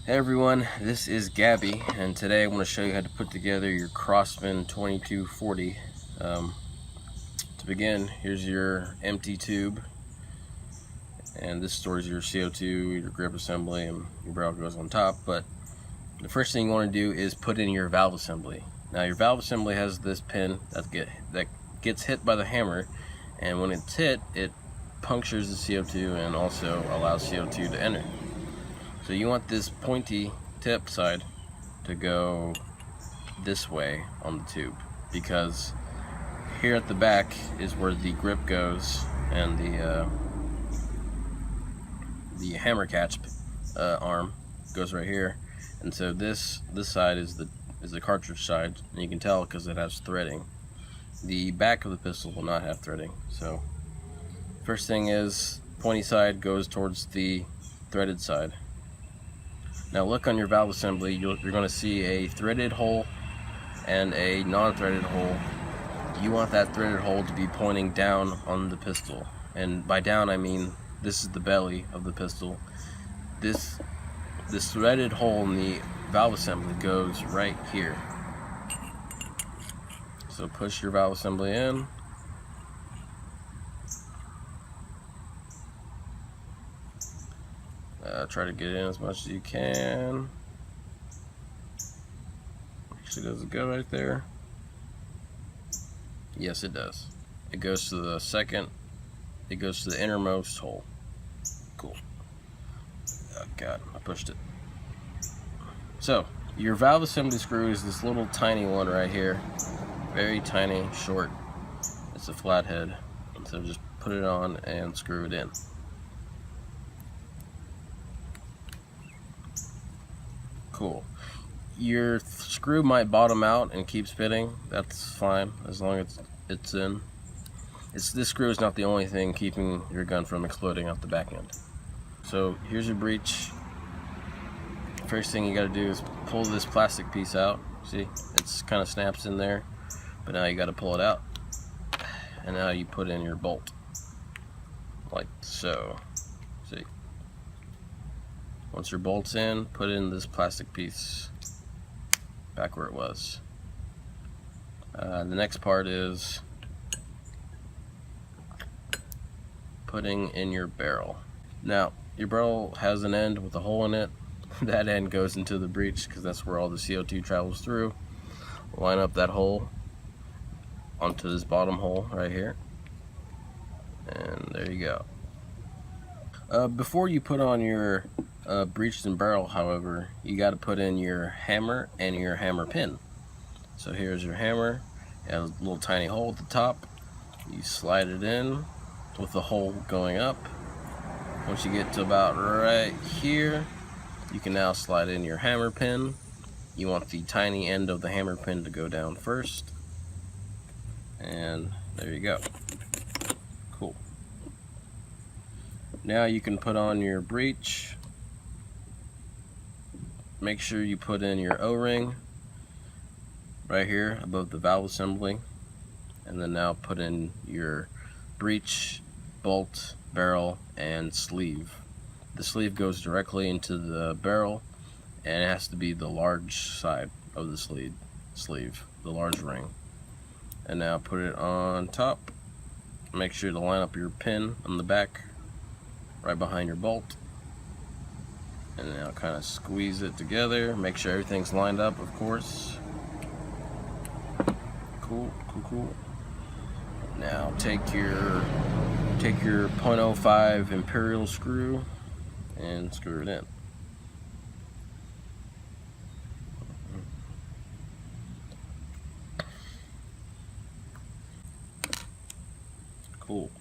Hey everyone, this is Gabby, and today I want to show you how to put together your Crosman 2240. To begin, here's your empty tube, and this stores your CO2, your grip assembly, and your barrel goes on top. But the first thing you want to do is put in your valve assembly. Now your valve assembly has this pin that gets hit by the hammer, and when it's hit, it punctures the CO2 and also allows CO2 to enter. So you want this pointy tip side to go this way on the tube, because here at the back is where the grip goes and the hammer catch arm goes right here. And so this side is the cartridge side, and you can tell because it has threading. The back of the pistol will not have threading. So first thing is, pointy side goes towards the threaded side. Now look on your valve assembly, you're going to see a threaded hole and a non-threaded hole. You want that threaded hole to be pointing down on the pistol. And by down I mean this is the belly of the pistol. This threaded hole in the valve assembly goes right here. So push your valve assembly in. Try to get in as much as you can. Actually, does it go right there? Yes, it does. It goes to the second. It goes to the innermost hole. Cool. Oh God, I pushed it. So your valve assembly screw is this little tiny one right here. Very tiny, short. It's a flathead. So just put it on and screw it in. Cool. Your screw might bottom out and keep spinning. That's fine as long as it's in. This screw is not the only thing keeping your gun from exploding out the back end. So here's your breech. First thing you got to do is pull this plastic piece out. See, it's kind of snaps in there, but now you got to pull it out, and now you put in your bolt like so. See. Once your bolt's in, put in this plastic piece back where it was. The next part is putting in your barrel. Now, your barrel has an end with a hole in it. That end goes into the breech because that's where all the CO2 travels through. Line up that hole onto this bottom hole right here. And there you go. Before you put on your breech and barrel, however, you got to put in your hammer and your hammer pin. So here's your hammer. It has a little tiny hole at the top. You slide it in with the hole going up. Once you get to about right here, you can now slide in your hammer pin. You want the tiny end of the hammer pin to go down first. And there you go. Cool. Now you can put on your breech. Make sure you put in your O-ring right here above the valve assembly, and then now put in your breech, bolt, barrel, and sleeve. The sleeve goes directly into the barrel, and it has to be the large side of the sleeve, the large ring. And now put it on top. Make sure to line up your pin on the back right behind your bolt, and now kind of squeeze it together. Make sure everything's lined up, of course. Cool. Now take your 0.05 imperial screw and screw it in. Cool.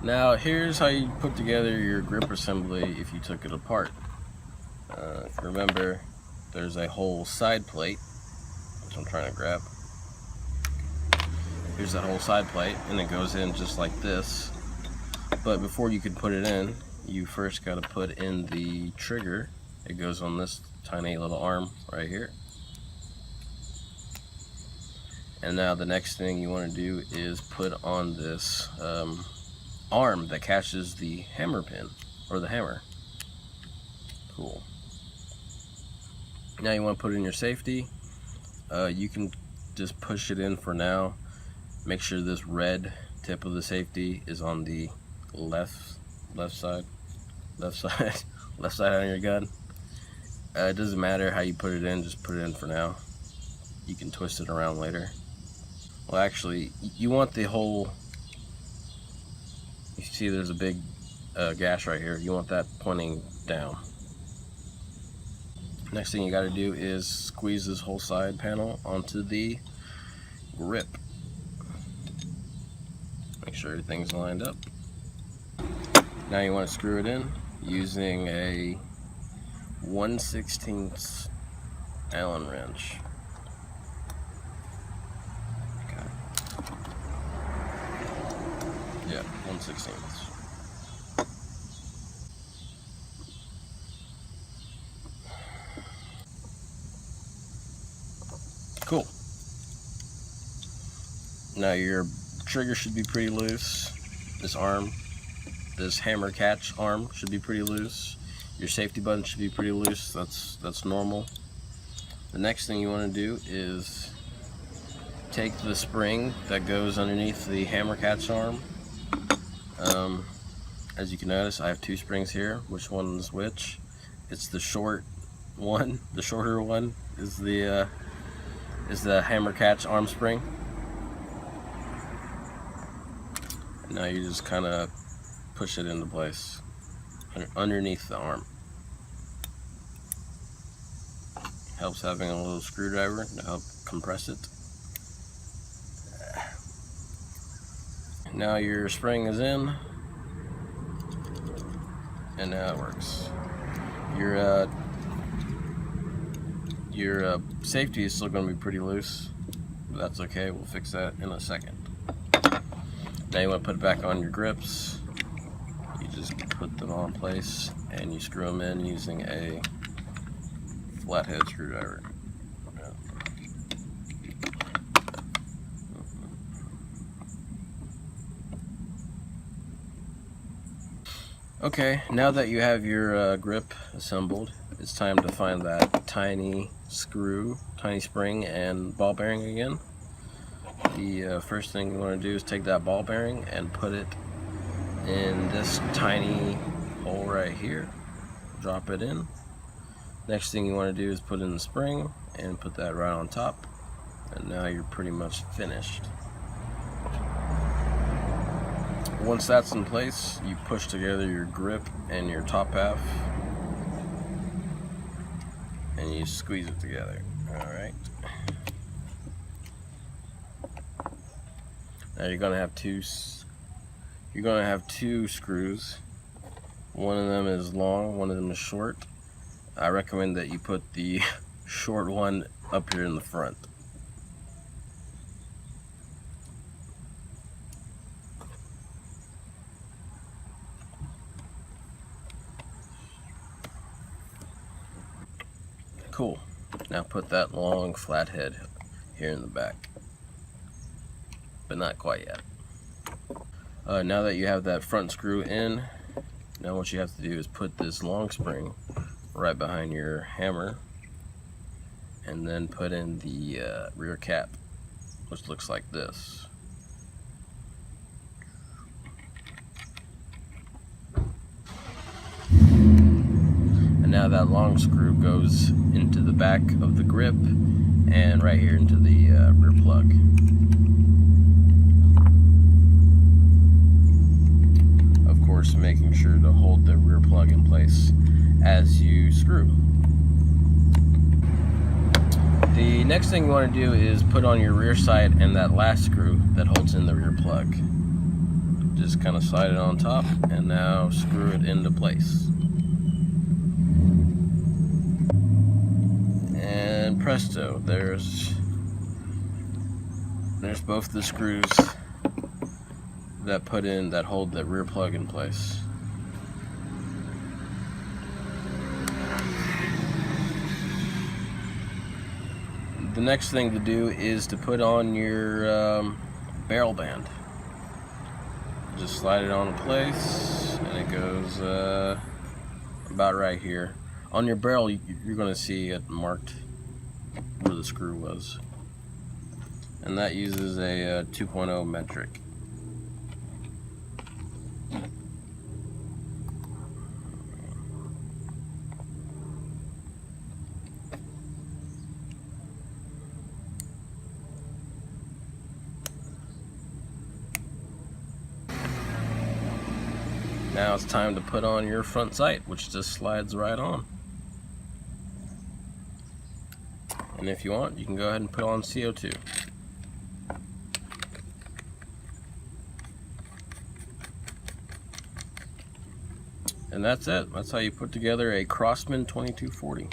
Now here's how you put together your grip assembly if you took it apart. If you remember, there's a whole side plate, which I'm trying to grab. Here's that whole side plate, and it goes in just like this. But before you can put it in, you first got to put in the trigger. It goes on this tiny little arm right here. And now the next thing you want to do is put on this arm that catches the hammer pin, or the hammer. Cool. Now you want to put in your safety. You can just push it in for now. Make sure this red tip of the safety is on the left side on your gun. It doesn't matter how you put it in, just put it in for now. You can twist it around later. Well, actually, you want the whole, you see there's a big gash right here. You want that pointing down. Next thing you got to do is squeeze this whole side panel onto the grip. Make sure everything's lined up. Now you want to screw it in using a 1/16 Allen wrench. Okay. Yeah, 1/16. Cool. Now your trigger should be pretty loose. This hammer catch arm should be pretty loose. Your safety button should be pretty loose. That's normal. The next thing you want to do is take the spring that goes underneath the hammer catch arm. As you can notice, I have two springs here. Which one is which? It's the short one. The shorter one is the hammer catch arm spring. Now you just kind of push it into place underneath the arm. Helps having a little screwdriver to help compress it. Now your spring is in, and now it works. Your safety is still going to be pretty loose, but that's okay. We'll fix that in a second. Now you want to put it back on your grips. You just put them on place and you screw them in using a flathead screwdriver. Okay, now that you have your grip assembled, it's time to find that tiny spring and ball bearing again. The first thing you want to do is take that ball bearing and put it in this tiny hole right here. Drop it in. Next thing you want to do is put in the spring and put that right on top. And now you're pretty much finished. Once that's in place, you push together your grip and your top half and you squeeze it together. Alright. Now you're gonna have two screws. One of them is long, one of them is short. I recommend that you put the short one up here in the front. Cool. Now put that long flathead here in the back. But not quite yet. Now that you have that front screw in, now what you have to do is put this long spring right behind your hammer and then put in the rear cap, which looks like this. And now that long screw goes into the back of the grip and right here into the rear plug. Of course, making sure to hold the rear plug in place as you screw. The next thing you want to do is put on your rear sight and that last screw that holds in the rear plug. Just kind of slide it on top and now screw it into place. And presto, there's both the screws that hold that rear plug in place. The next thing to do is to put on your barrel band. Just slide it on in place, and it goes about right here. On your barrel, you're going to see it marked where the screw was. And that uses a 2.0 metric. Now it's time to put on your front sight, which just slides right on. And if you want, you can go ahead and put on CO2. And that's it. That's how you put together a Crosman 2240.